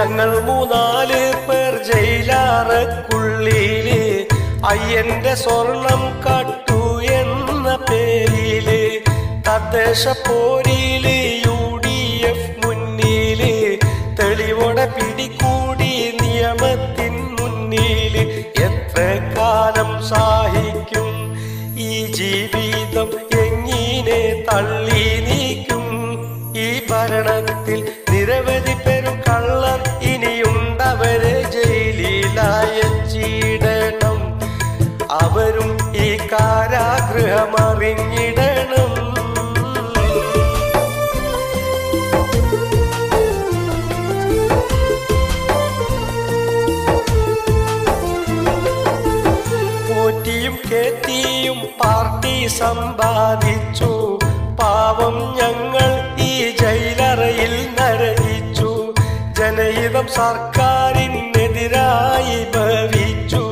ഞങ്ങൾ 3-4 പേർ ജയിലാറക്കുള്ളില് അയ്യന്റെ സ്വർണം കട്ടു എന്ന പേരില് തദ്ദേശ പോരില് UDF മുന്നില് തെളിവോടെ പിടികൂടി നിയമത്തിൻ മുന്നില് എത്ര കാലം സഹിക്കും ഈ ജീവിതം എങ്ങനെ തള്ളി നീക്കും ഈ ഭരണത്തിൽ നിരവധി പേരും കള്ളർ ഇനിയുണ്ടവരെ ജയിലിലയച്ചിടണം അവരും ഈ കാരാഗൃഹമറിഞ്ഞിടണം പോറ്റിയും കേറ്റിയും പാർട്ടി സമ്പാദിച്ചു പാവം ഞങ്ങൾ ഈ ജയിലറയിൽ നരകിച്ചു ജനഹിതം സർക്കാരിനെതിരായി ഭവിച്ചു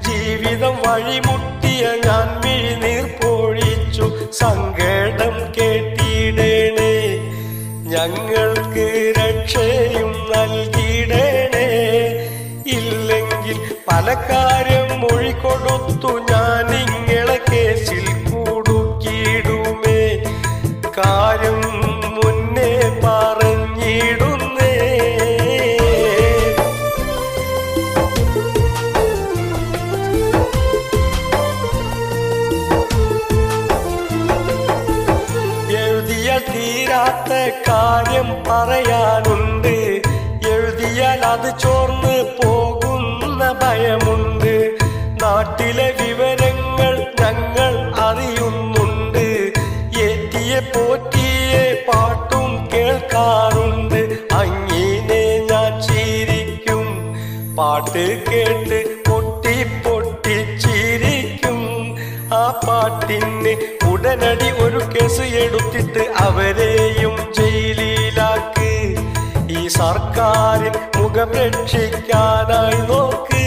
ജീവിതം വഴിമുട്ടിയ ഞാൻ മിഴിനീർ പൊഴിച്ചു സങ്കടം കേട്ടിടണേ ഞങ്ങൾക്ക് രക്ഷയും നൽകിടണേ ഇല്ലെങ്കിൽ പല കാര്യം മൊഴി കൊടുത്തു ഞാൻ നിങ്ങളെ കേസിൽ കുടുക്കിയിടുമേ കാര്യം മുന്നേ പറഞ്ഞിടുന്നേ എഴുതിയാൽ തീരാത്ത കാര്യം പറയാനുണ്ട് എഴുതിയാൽ അത് ചോർന്ന് പോകുന്ന ഭയമുണ്ട് നാട്ടിലെ വിവരങ്ങൾ ഞങ്ങൾ അറിയുന്നുണ്ട് ഏറ്റിയെ പോറ്റിയെ പാട്ടും കേൾക്കാറുണ്ട് അങ്ങനെ ഞാൻ ചിരിക്കും പാട്ട് കേട്ട് പൊട്ടി പൊട്ടി ചിരിക്കും ആ പാട്ടിന് ഉടനടി ഒരു കേസ് എടുത്തിട്ട് അവരെയും ജയിലിലാക്ക് ഈ സർക്കാരിൻ മുഖം രക്ഷിക്കാനായി നോക്ക്